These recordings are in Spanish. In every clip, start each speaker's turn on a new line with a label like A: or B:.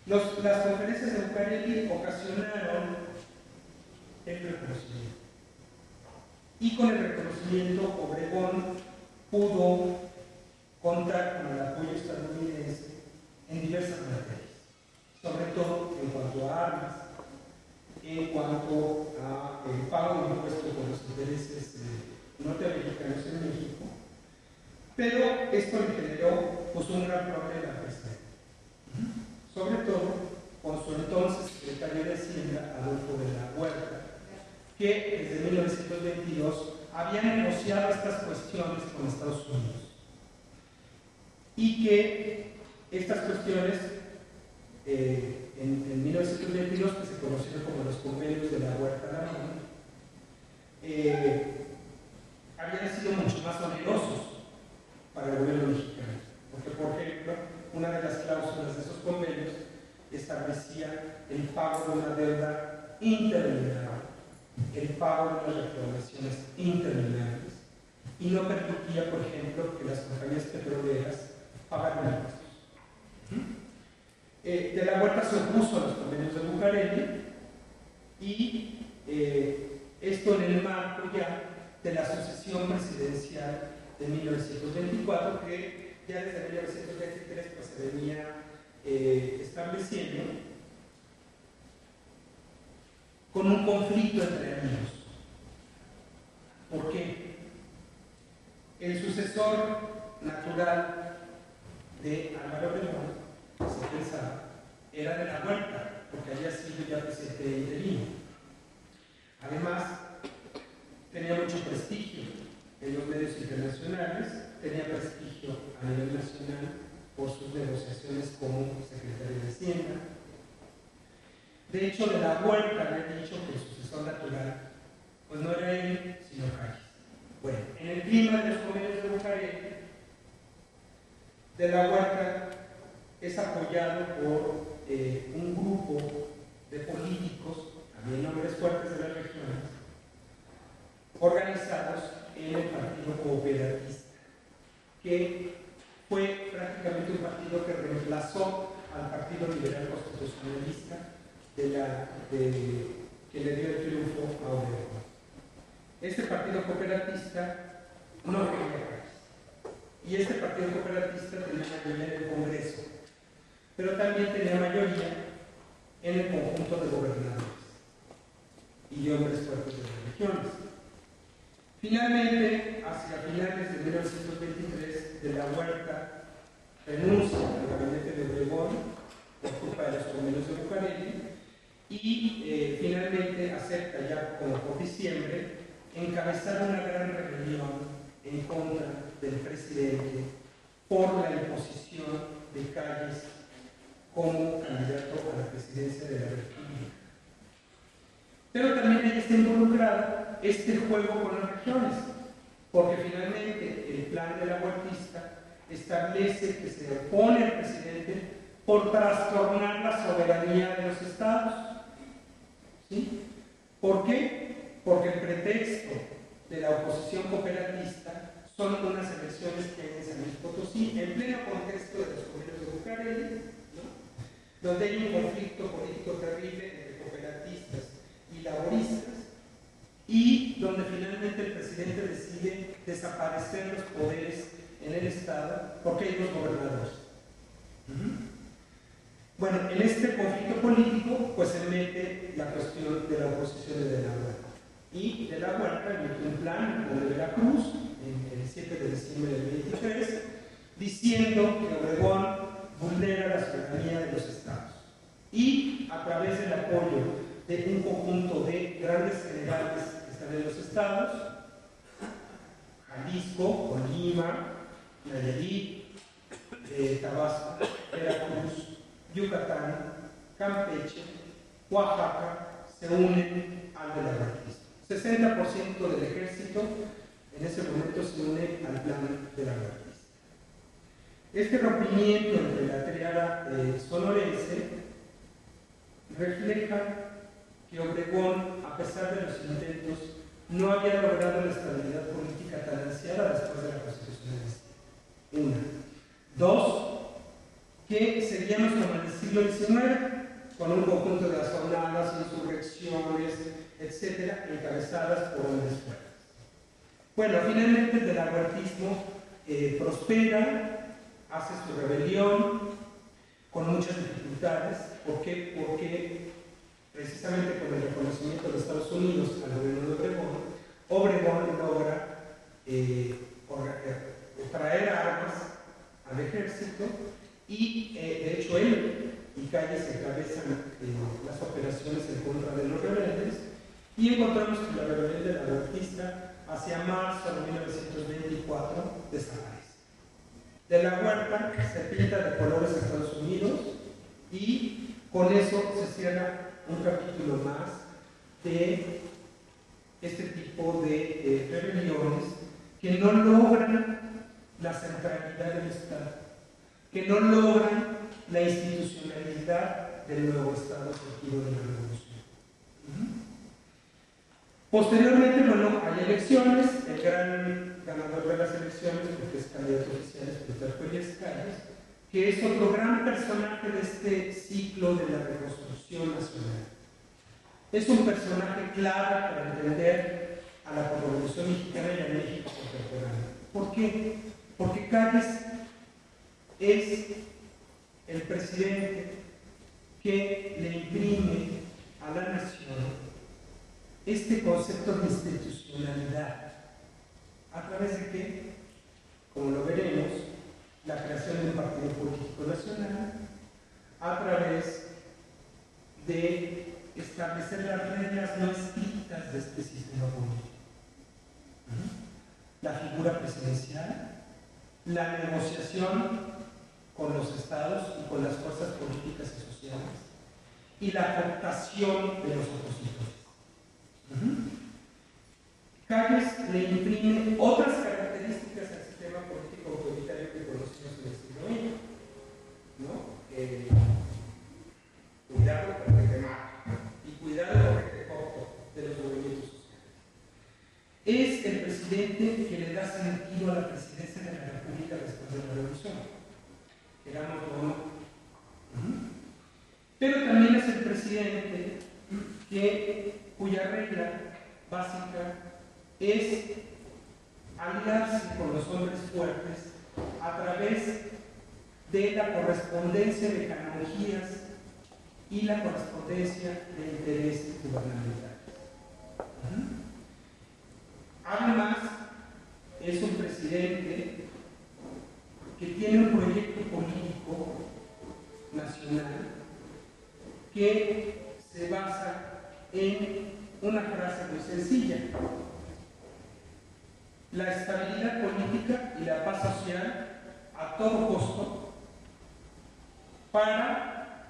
A: Las conferencias de Bucareli ocasionaron el reconocimiento. Y con el reconocimiento, Obregón pudo contar con el apoyo estadounidense en diversas materias, sobre todo en cuanto a armas, en cuanto a el pago de impuestos por los intereses norteamericanos en México, pero esto le generó pues, un gran problema al presidente, sobre todo con su entonces secretario de Hacienda, Adolfo de la Huerta, que desde 1922 había negociado estas cuestiones con Estados Unidos y que estas cuestiones en 1922, que se conocieron como los convenios de la Huerta Lamont, habían sido mucho más onerosos para el gobierno mexicano, porque por ejemplo una de las cláusulas de esos convenios establecía el pago de una deuda interminable, el pago de unas reclamaciones interminables, y no permitía, por ejemplo, que las compañías petroleras pagaran impuestos. De la Huerta se opuso a los convenios de Bucareli y esto en el marco ya de la sucesión presidencial de 1924, que ya desde 1923 pues, se venía estableciendo con un conflicto entre amigos. ¿Por qué? El sucesor natural de Álvaro Obregón, que se pensaba, era de la Huerta, porque había sido ya presidente interino. Además, tenía mucho prestigio en los medios internacionales, tenía prestigio a nivel nacional por sus negociaciones como secretario de Hacienda. De hecho, de la Huerta había dicho que el sucesor natural pues no era él, sino Calles. Bueno, en el clima de los convenios de Bucareli, de la Huerta es apoyado por un grupo de políticos, también hombres fuertes de las regiones, organizados en el Partido Cooperativista, que fue prácticamente un partido que reemplazó al Partido Liberal Constitucionalista que le dio el triunfo a Obregón. Este Partido Cooperatista no quería Calles, y este Partido Cooperatista tenía mayoría en el Congreso, pero también tenía mayoría en el conjunto de gobernadores y de hombres fuertes de las regiones. Finalmente, hacia finales de 1923, de la Huerta renuncia al gabinete de Obregón por culpa de los convenios de Bucareli y finalmente acepta ya como por diciembre encabezar una gran rebelión en contra del presidente por la imposición de Calles como candidato a la presidencia de la República. Pero también ahí está involucrado este juego con las regiones, porque finalmente el plan de la huertista establece que se opone al presidente por trastornar la soberanía de los estados. ¿Sí? ¿Por qué? Porque el pretexto de la oposición cooperatista son unas elecciones que hay en San Luis Potosí, en pleno contexto de los convenios de Bucareli, ¿no? Donde hay un conflicto político terrible entre cooperatistas y laboristas, y donde finalmente el presidente decide desaparecer los poderes en el Estado porque hay dos gobernadores. Bueno, en este conflicto político pues se mete la cuestión de la oposición de la Huerta, y de la Huerta emite un plan con Veracruz el 7 de diciembre del 23 diciendo que Obregón vulnera la soberanía de los estados, y a través del apoyo de un conjunto de grandes generales que están en los estados, Jalisco, Colima, Nayarit, Tabasco, Veracruz, Yucatán, Campeche, Oaxaca, se unen al de la huertista. 60% del ejército en ese momento se une al plan de la huertista. Este rompimiento entre la triada sonorense refleja que Obregón, a pesar de los intentos, no había logrado la estabilidad política tan ansiada después de la Constitución de Amnistía. Una. Dos, que seguíamos como en el siglo XIX, con un conjunto de azonadas, insurrecciones, etcétera, encabezadas por hombres fuertes. Bueno, finalmente el delahuertismo prospera, hace su rebelión, con muchas dificultades. ¿Por qué? Porque precisamente con el reconocimiento de Estados Unidos al gobierno de Obregón logra traer armas al ejército y de hecho él y Calles encabezan las operaciones en contra de los rebeldes y encontramos que la rebelión delahuertista hacia marzo de 1924 desaparece. De la Huerta se pinta de colores a Estados Unidos y con eso se cierra un capítulo más de este tipo de rebeliones que no logran la centralidad del Estado, que no logran la institucionalidad del nuevo Estado surgido de la Revolución. Posteriormente, bueno, hay elecciones, el gran ganador de las elecciones, porque es candidato oficial, es Plutarco Elías Calles, que es otro gran personaje de este ciclo de la reconstrucción nacional. Es un personaje clave para entender a la Revolución Mexicana y a México contemporáneo. ¿Por qué? Porque Calles es el presidente que le imprime a la nación este concepto de institucionalidad. ¿A través de qué? Como lo veremos, la creación de un partido político nacional, a través de establecer las reglas no escritas de este sistema político. La figura presidencial, la negociación con los estados y con las fuerzas políticas y sociales, y la cooptación de los opositores. Calles le imprime otras características al sistema político autoritario que conocemos en el siglo XX, ¿no? Cuidado con el tema y cuidado con el costo de los movimientos sociales. Es el presidente que le da sentido a la presidencia de la República después de la Revolución, que era autónomo. Pero también es el presidente cuya regla básica es aliarse con los hombres fuertes a través de la correspondencia de canonjías y la correspondencia de intereses gubernamentales. Además, es un presidente que tiene un proyecto político nacional que se basa en una frase muy sencilla: la estabilidad política y la paz social a todo costo para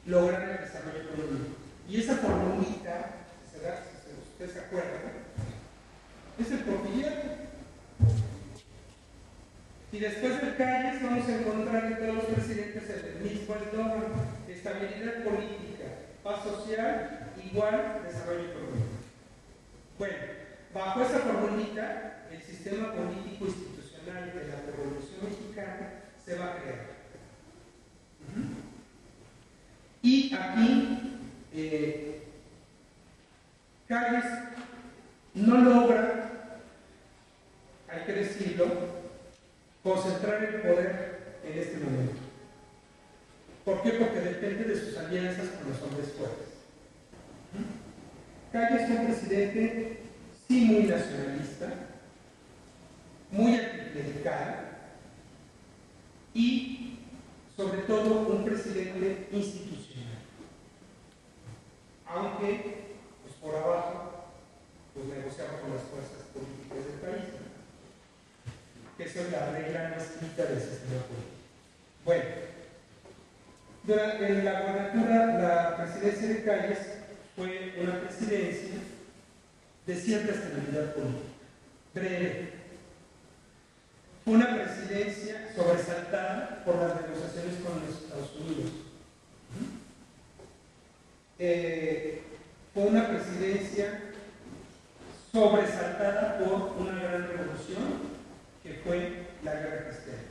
A: lograr el desarrollo económico. Y esa formulita, si ustedes se acuerdan, es el porfiriato. Y después de Calles vamos a encontrar en todos los presidentes el mismo eslogan: estabilidad política, paz social, igual desarrollo económico. Bueno, bajo esa formulita, el sistema político institucional de la Revolución Mexicana se va a crear. Y aquí Calles no logra, hay que decirlo, concentrar el poder en este momento. ¿Por qué? Porque depende de sus alianzas con los hombres fuertes. Calles es un presidente sí muy nacionalista, muy anticlerical y sobre todo un presidente institucional. Aunque pues por abajo pues negociaba con las fuerzas políticas del país, que esa es la regla no escrita del sistema político. Bueno, durante la gobernatura, la presidencia de Calles fue una presidencia de cierta estabilidad política, breve. Fue una presidencia sobresaltada por las negociaciones con los Estados Unidos. Fue una presidencia sobresaltada por una gran revolución que fue la Guerra Cristera.